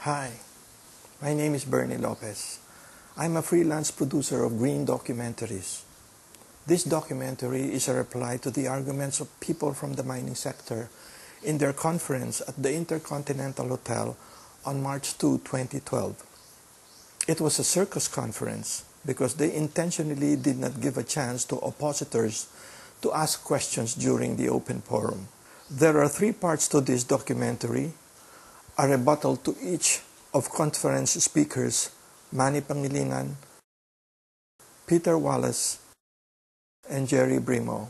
Hi, my name is Bernie Lopez. I'm a freelance producer of green documentaries. This documentary is a reply to the arguments of people from the mining sector in their conference at the Intercontinental Hotel on March 2, 2012. It was a circus conference because they intentionally did not give a chance to oppositors to ask questions during the open forum. There are 3 parts to this documentary: a rebuttal to each of conference speakers Manny Pangilinan, Peter Wallace, and Gerry Brimo.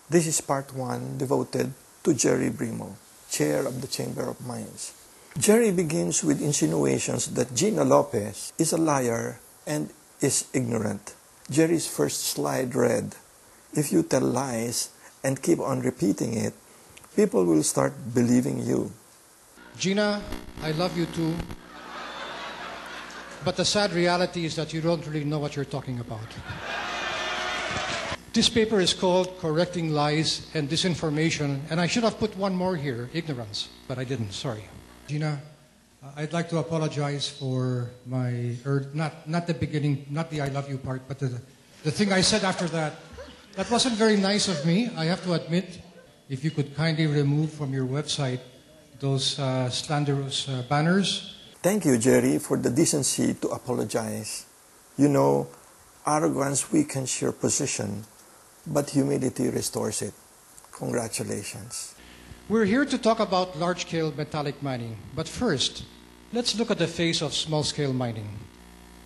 This is part 1 devoted to Gerry Brimo, chair of the Chamber of Mines. Gerry begins with insinuations that Gina Lopez is a liar and is ignorant. Gerry's first slide read, "If you tell lies and keep on repeating it, people will start believing you." Gina, I love you too. But the sad reality is that you don't really know what you're talking about. This paper is called Correcting Lies and Disinformation, and I should have put one more here, ignorance, but I didn't, sorry. Gina, I'd like to apologize for my, not the beginning, not the I love you part, but the thing I said after that. That wasn't very nice of me, I have to admit. If you could kindly remove from your website those slanderous banners. Thank you, Gerry, for the decency to apologize. You know, arrogance weakens your position, but humility restores it. Congratulations. We're here to talk about large-scale metallic mining, but first, let's look at the face of small-scale mining.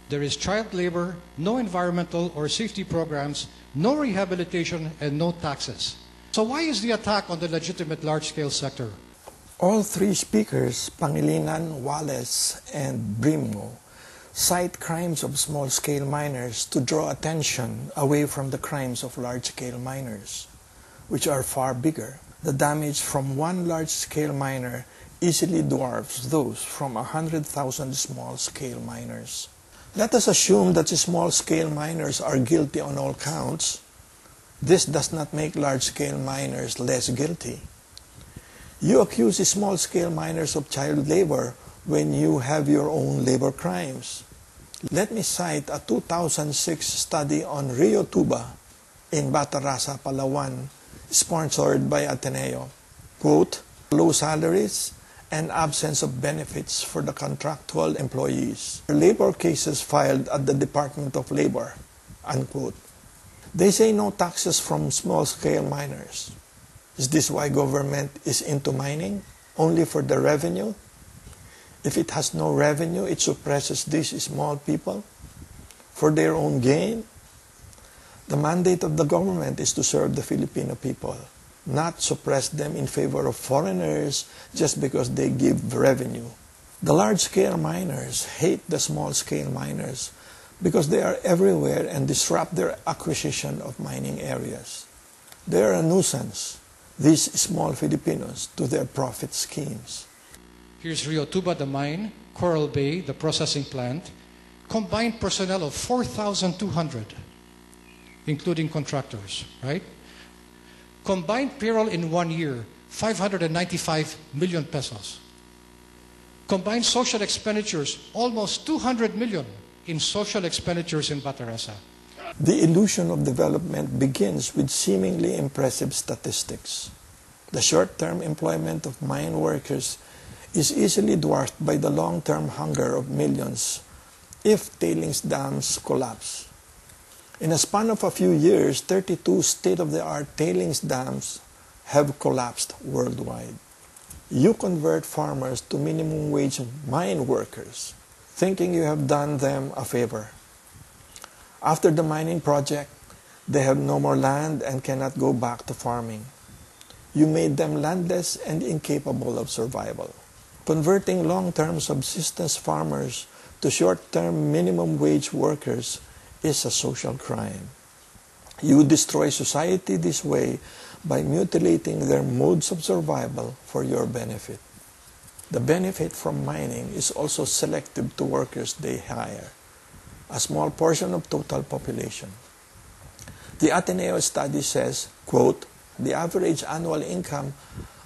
There is child labor, no environmental or safety programs, no rehabilitation, and no taxes. So why is the attack on the legitimate large-scale sector? All 3 speakers, Pangilinan, Wallace, and Brimo, cite crimes of small-scale miners to draw attention away from the crimes of large-scale miners, which are far bigger. The damage from one large-scale miner easily dwarfs those from 100,000 small-scale miners. Let us assume that the small-scale miners are guilty on all counts. This does not make large-scale miners less guilty. You accuse the small-scale miners of child labor when you have your own labor crimes. Let me cite a 2006 study on Rio Tuba in Batarasa, Palawan, sponsored by Ateneo. Quote, "Low salaries and absence of benefits for the contractual employees. Labor cases filed at the Department of Labor." Unquote. They say no taxes from small-scale miners. Is this why government is into mining? Only for the revenue? If it has no revenue, it suppresses these small people for their own gain? The mandate of the government is to serve the Filipino people, not suppress them in favor of foreigners just because they give revenue. The large-scale miners hate the small-scale miners because they are everywhere and disrupt their acquisition of mining areas. They are a nuisance, these small Filipinos, to their profit schemes. Here's Rio Tuba, the mine, Coral Bay, the processing plant, combined personnel of 4,200, including contractors, right? Combined payroll in 1 year, 595 million pesos. Combined social expenditures, almost 200 million in social expenditures in Batarasa. The illusion of development begins with seemingly impressive statistics. The short-term employment of mine workers is easily dwarfed by the long-term hunger of millions if tailings dams collapse. In a span of a few years, 32 state-of-the-art tailings dams have collapsed worldwide. You convert farmers to minimum wage mine workers, thinking you have done them a favor. After the mining project, they have no more land and cannot go back to farming. You made them landless and incapable of survival. Converting long-term subsistence farmers to short-term minimum wage workers is a social crime. You destroy society this way by mutilating their modes of survival for your benefit. The benefit from mining is also selective to workers they hire, a small portion of total population. The Ateneo study says, quote, "The average annual income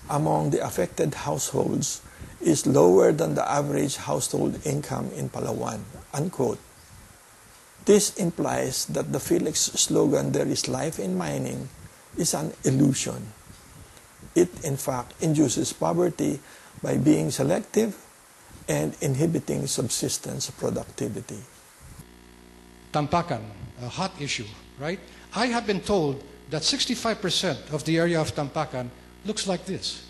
among the affected households is lower than the average household income in Palawan, unquote. This implies that the Philex slogan, "There is life in mining," is an illusion. It, in fact, induces poverty by being selective and inhibiting subsistence productivity. Tampakan, a hot issue, right? I have been told that 65% of the area of Tampakan looks like this.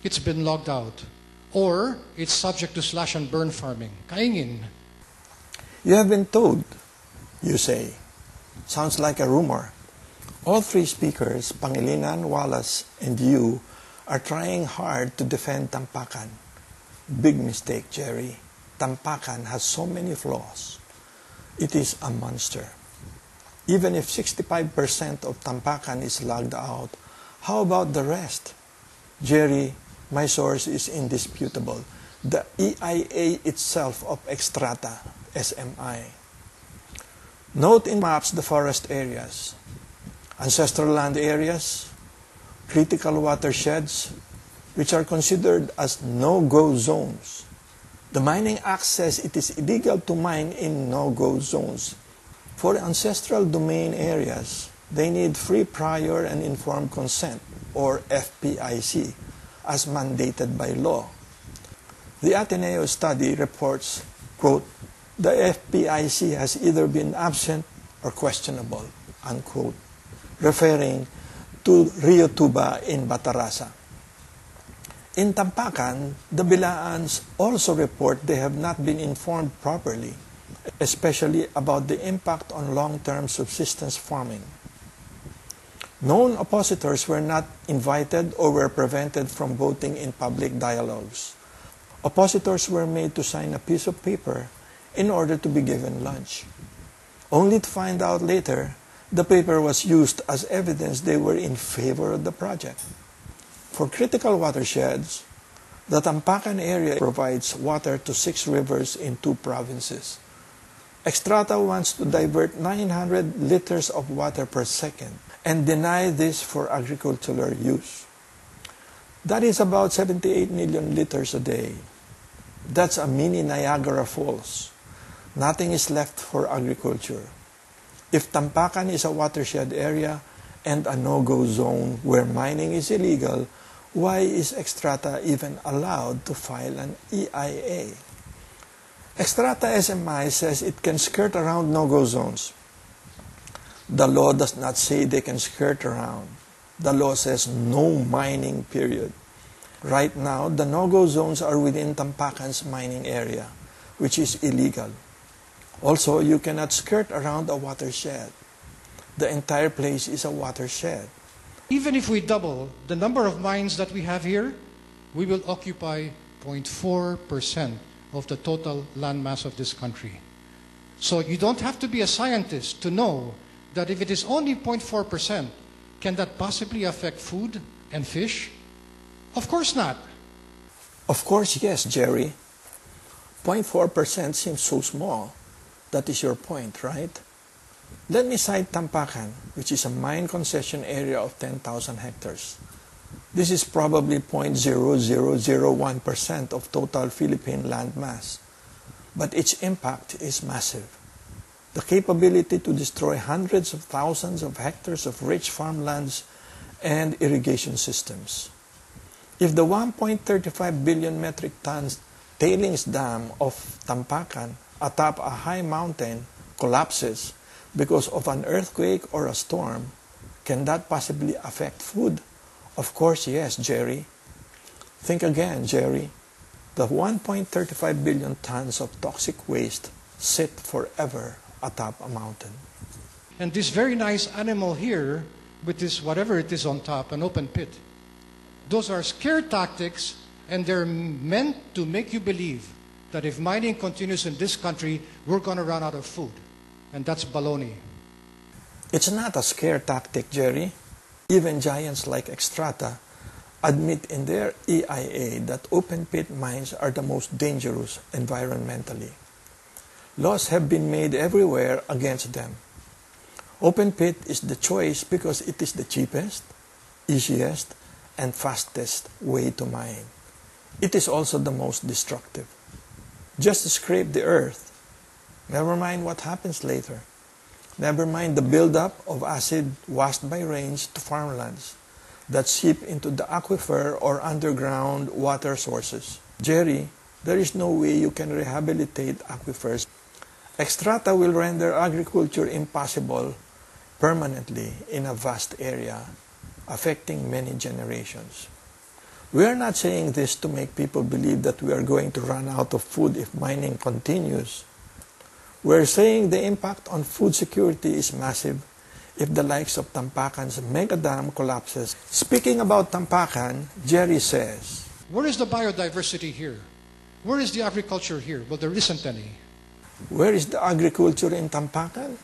It's been logged out, or it's subject to slash and burn farming. Kaingin. You have been told, you say. Sounds like a rumor. All three speakers, Pangilinan, Wallace, and you, are trying hard to defend Tampakan. Big mistake, Gerry. Tampakan has so many flaws. It is a monster. Even if 65% of Tampakan is logged out, how about the rest? Gerry, my source is indisputable. The EIA itself of Extrata, SMI. Note in maps the forest areas, ancestral land areas, critical watersheds, which are considered as no-go zones. The Mining Act says it is illegal to mine in no-go zones. For ancestral domain areas, they need free, prior, and informed consent, or FPIC, as mandated by law. The Ateneo study reports, quote, "The FPIC has either been absent or questionable," unquote, referring to Rio Tuba in Batarasa. In Tampakan, the Bilaans also report they have not been informed properly, especially about the impact on long-term subsistence farming. Known oppositors were not invited or were prevented from voting in public dialogues. Oppositors were made to sign a piece of paper in order to be given lunch, only to find out later the paper was used as evidence they were in favor of the project. For critical watersheds, the Tampakan area provides water to 6 rivers in 2 provinces. Extrata wants to divert 900 liters of water per second and deny this for agricultural use. That is about 78 million liters a day. That's a mini Niagara Falls. Nothing is left for agriculture. If Tampakan is a watershed area and a no-go zone where mining is illegal, why is Extrata even allowed to file an EIA? Extrata SMI says it can skirt around no-go zones. The law does not say they can skirt around. The law says no mining, period. Right now, the no-go zones are within Tampakan's mining area, which is illegal. Also, you cannot skirt around a watershed. The entire place is a watershed. Even if we double the number of mines that we have here, we will occupy 0.4% of the total landmass of this country. So you don't have to be a scientist to know that if it is only 0.4%, can that possibly affect food and fish? Of course not. Of course, yes, Gerry. 0.4% seems so small. That is your point, right? Let me cite Tampakan, which is a mine concession area of 10,000 hectares. This is probably 0.0001% of total Philippine land mass, but its impact is massive. The capability to destroy hundreds of thousands of hectares of rich farmlands and irrigation systems. If the 1.35 billion metric tons tailings dam of Tampakan atop a high mountain collapses because of an earthquake or a storm, can that possibly affect food? Of course, yes, Gerry. Think again, Gerry. The 1.35 billion tons of toxic waste sit forever atop a mountain. And this very nice animal here, with this whatever it is on top, an open pit, those are scare tactics, and they're meant to make you believe that if mining continues in this country, we're going to run out of food. And that's baloney. It's not a scare tactic, Gerry. Even giants like Extrata admit in their EIA that open-pit mines are the most dangerous environmentally. Laws have been made everywhere against them. Open pit is the choice because it is the cheapest, easiest, and fastest way to mine. It is also the most destructive. Just scrape the earth. Never mind what happens later. Never mind the buildup of acid washed by rains to farmlands that seep into the aquifer or underground water sources. Gerry, there is no way you can rehabilitate aquifers. Extrata will render agriculture impossible permanently in a vast area, affecting many generations. We are not saying this to make people believe that we are going to run out of food if mining continues. We are saying the impact on food security is massive if the likes of Tampacan's mega dam collapses. Speaking about Tampacan, Gerry says, Where is the biodiversity here? Where is the agriculture here? Well, there isn't any. Where is the agriculture in Tampacan?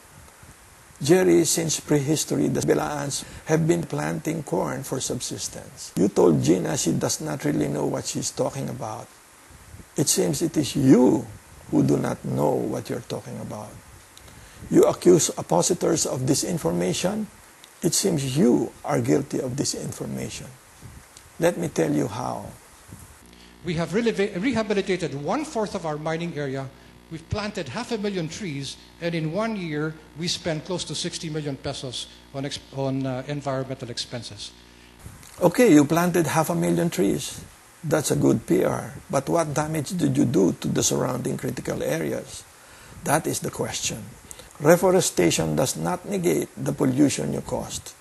Gerry, since prehistory, the Belaans have been planting corn for subsistence. You told Gina she does not really know what she's talking about. It seems it is you who do not know what you're talking about. You accuse oppositors of disinformation. It seems you are guilty of disinformation. Let me tell you how. We have rehabilitated 1/4 of our mining area. We've planted 500,000 trees, and in 1 year, we spent close to 60 million pesos on environmental expenses. Okay, you planted 500,000 trees. That's a good PR. But what damage did you do to the surrounding critical areas? That is the question. Reforestation does not negate the pollution you caused.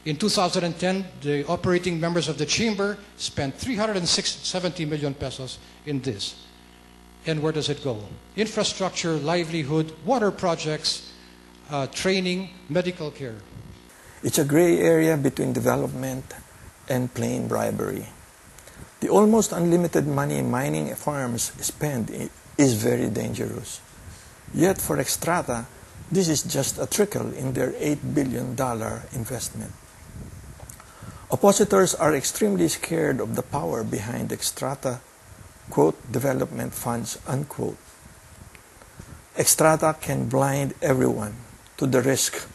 In 2010, the operating members of the chamber spent 370 million pesos in this. And where does it go? Infrastructure, livelihood, water projects, training, medical care. It's a gray area between development and plain bribery. The almost unlimited money mining farms spend is very dangerous. Yet for Extrata, this is just a trickle in their $8 billion investment. Oppositors are extremely scared of the power behind Extrata, quote, development funds, unquote. Extrata can blind everyone to the risk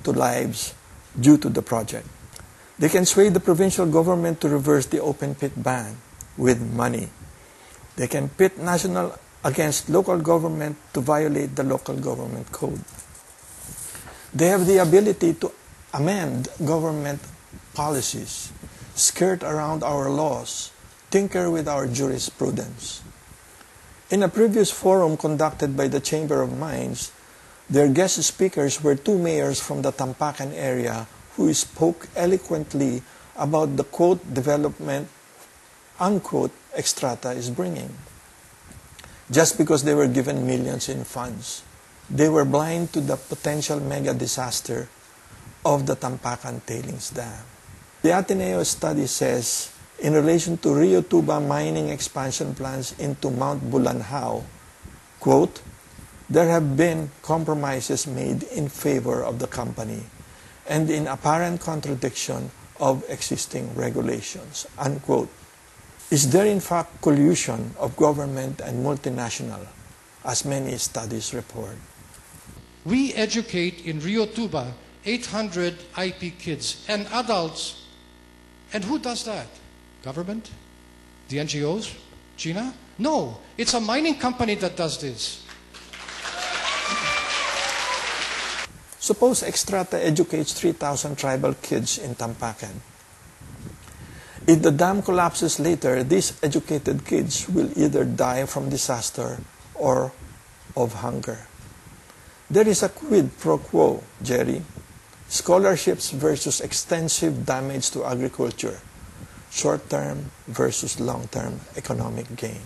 to lives due to the project. They can sway the provincial government to reverse the open pit ban with money. They can pit national against local government to violate the local government code. They have the ability to amend government policies, skirt around our laws, tinker with our jurisprudence. In a previous forum conducted by the Chamber of Mines, their guest speakers were 2 mayors from the Tampacan area who spoke eloquently about the quote development unquote Extrata is bringing. Just because they were given millions in funds, they were blind to the potential mega disaster of the Tampacan tailings dam. The Ateneo study says, in relation to Rio Tuba mining expansion plans into Mount Bulanhao, quote, there have been compromises made in favor of the company and in apparent contradiction of existing regulations, unquote. Is there in fact collusion of government and multinational, as many studies report? We educate in Rio Tuba 800 IP kids and adults. And who does that? Government? The NGOs? Gina? No, it's a mining company that does this. Suppose Extrata educates 3,000 tribal kids in Tampacan. If the dam collapses later, these educated kids will either die from disaster or of hunger. There is a quid pro quo, Gerry. Scholarships versus extensive damage to agriculture. Short-term versus long-term economic gain.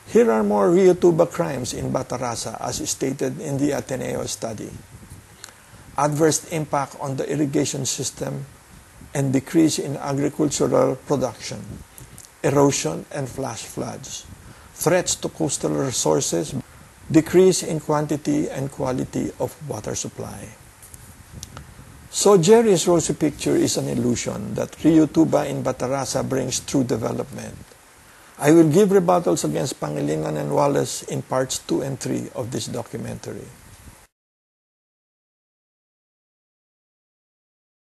Here are more Rio Tuba crimes in Batarasa as stated in the Ateneo study. Adverse impact on the irrigation system and decrease in agricultural production, erosion and flash floods, threats to coastal resources, decrease in quantity and quality of water supply. So Gerry's rosy picture is an illusion that Rio Tuba in Batarasa brings true development. I will give rebuttals against Pangilinan and Wallace in parts 2 and 3 of this documentary.